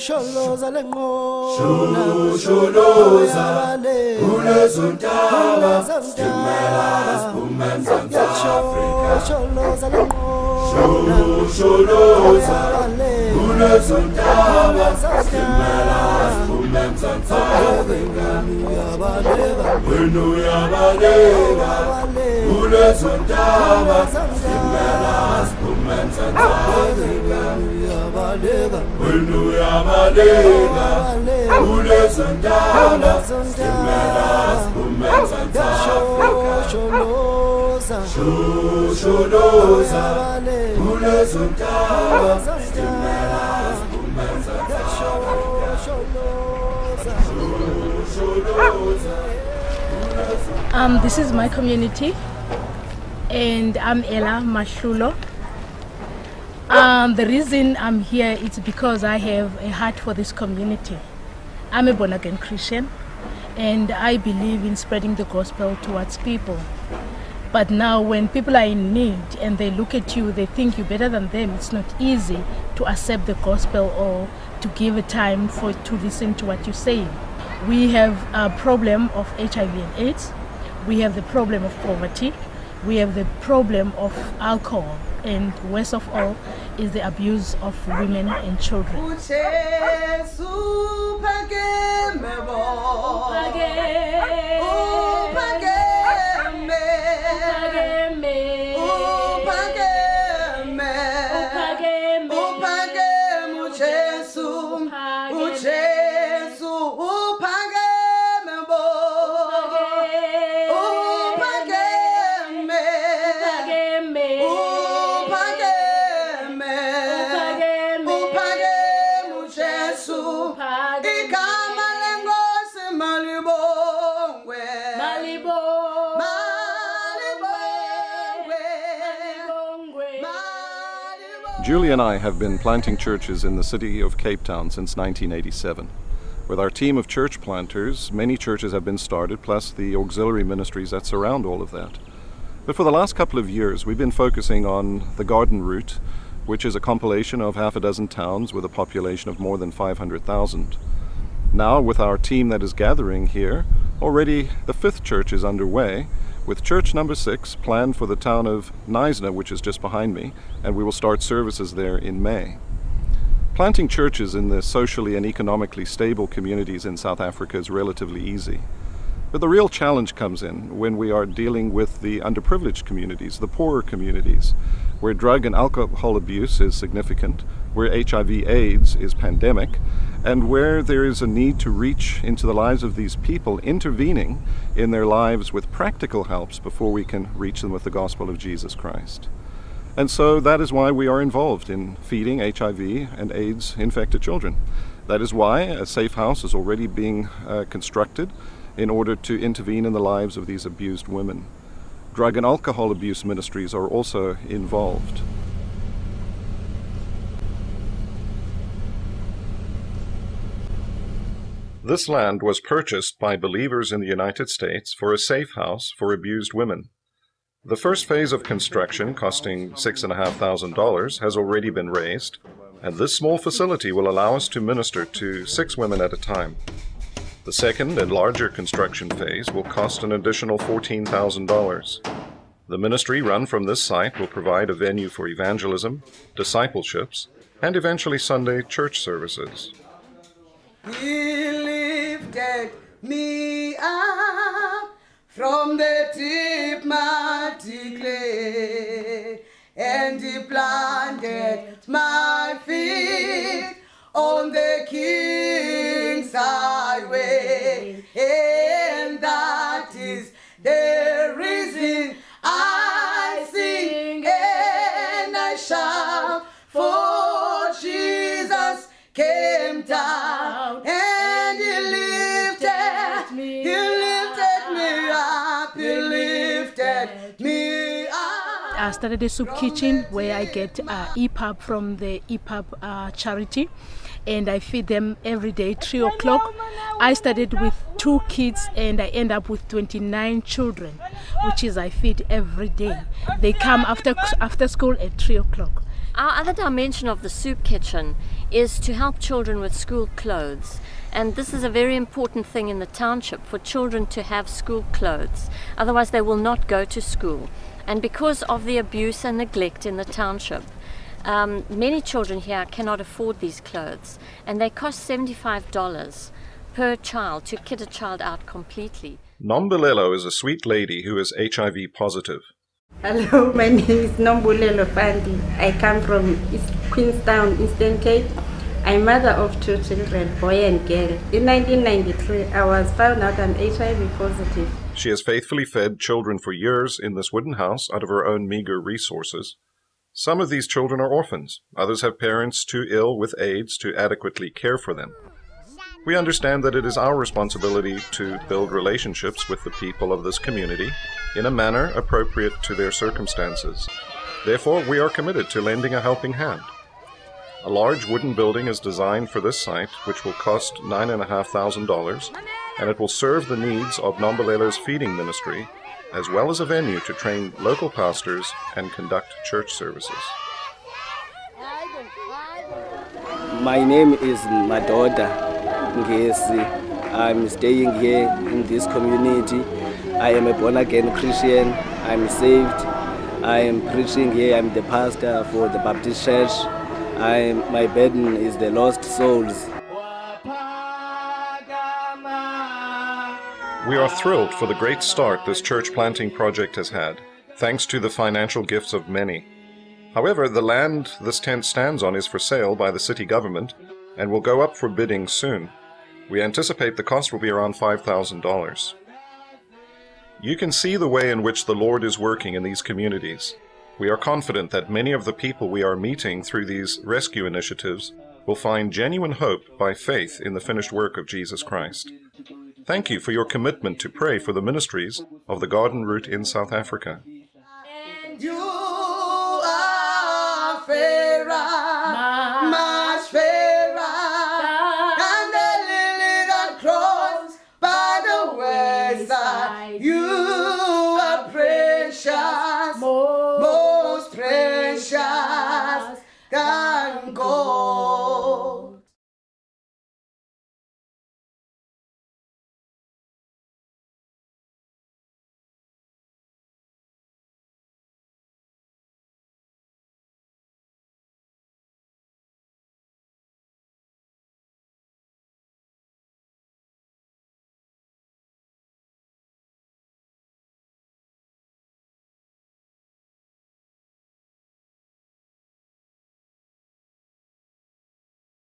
Sholoza lenqona sholoza kulezontaba stimela sibumenzansi Afrika sholoza lenqona sholoza kulezontaba stimela sibumenzansi Afrika wena uyabaleka kulezontaba stimela sibumenzansi Afrika wena uyabaleka kulezontaba stimela sibumenzansi Afrika sholoza kulezontaba stimela sibumenzansi Afrika This is my community, and I'm Ella Mashulo. The reason I'm here is because I have a heart for this community. I'm a born-again Christian, and I believe in spreading the gospel towards people. But now when people are in need and they look at you, they think you're better than them, it's not easy to accept the gospel or to give a time to listen to what you're saying. We have a problem of HIV and AIDS. We have the problem of poverty. We have the problem of alcohol. And worst of all is the abuse of women and children. Julie and I have been planting churches in the city of Cape Town since 1987. With our team of church planters, many churches have been started, plus the auxiliary ministries that surround all of that. But for the last couple of years, we've been focusing on the Garden Route, which is a compilation of half a dozen towns with a population of more than 500,000. Now, with our team that is gathering here, already the 5th church is underway, with church number 6 planned for the town of Knysna, which is just behind me, and we will start services there in May. Planting churches in the socially and economically stable communities in South Africa is relatively easy. But the real challenge comes in when we are dealing with the underprivileged communities, the poorer communities, where drug and alcohol abuse is significant, where HIV/AIDS is pandemic, and where there is a need to reach into the lives of these people, intervening in their lives with practical helps before we can reach them with the gospel of Jesus Christ. And so that is why we are involved in feeding HIV and AIDS infected children. That is why a safe house is already being constructed in order to intervene in the lives of these abused women. Drug and alcohol abuse ministries are also involved. This land was purchased by believers in the United States for a safe house for abused women. The first phase of construction, costing $6,500, has already been raised, and this small facility will allow us to minister to 6 women at a time. The second and larger construction phase will cost an additional $14,000. The ministry run from this site will provide a venue for evangelism, discipleships, and eventually Sunday church services. He lifted me up from the deep mighty clay, and he planted my feet on the King's highway, and that is the reason I sing and I shout, for Jesus came down and he lifted me up, he lifted me up. Us started a soup kitchen where I get EPUB from the EPUB charity, and I feed them every day 3 o'clock. I started with 2 kids and I end up with 29 children, which is I feed every day. They come after school at 3 o'clock. Our other dimension of the soup kitchen is to help children with school clothes. And this is a very important thing in the township, for children to have school clothes. Otherwise they will not go to school. And because of the abuse and neglect in the township, many children here cannot afford these clothes. And they cost $75 per child to kit a child out completely. Nombulelo is a sweet lady who is HIV positive. Hello, my name is Nombulelo Fandi. I come from Queenstown, Eastern Cape. I'm mother of 2 children, boy and girl. In 1993, I was found out I'm HIV positive. She has faithfully fed children for years in this wooden house out of her own meager resources. Some of these children are orphans. Others have parents too ill with AIDS to adequately care for them. We understand that it is our responsibility to build relationships with the people of this community in a manner appropriate to their circumstances. Therefore, we are committed to lending a helping hand. A large wooden building is designed for this site, which will cost $9,500, and it will serve the needs of Nombulelo's feeding ministry, as well as a venue to train local pastors and conduct church services. My name is Madoda Ngesi. I'm staying here in this community. I am a born-again Christian. I'm saved. I am preaching here. I'm the pastor for the Baptist Church. My burden is the lost souls. We are thrilled for the great start this church planting project has had, thanks to the financial gifts of many. However, the land this tent stands on is for sale by the city government and will go up for bidding soon. We anticipate the cost will be around $5,000. You can see the way in which the Lord is working in these communities. We are confident that many of the people we are meeting through these rescue initiatives will find genuine hope by faith in the finished work of Jesus Christ. Thank you for your commitment to pray for the ministries of the Garden Route in South Africa. You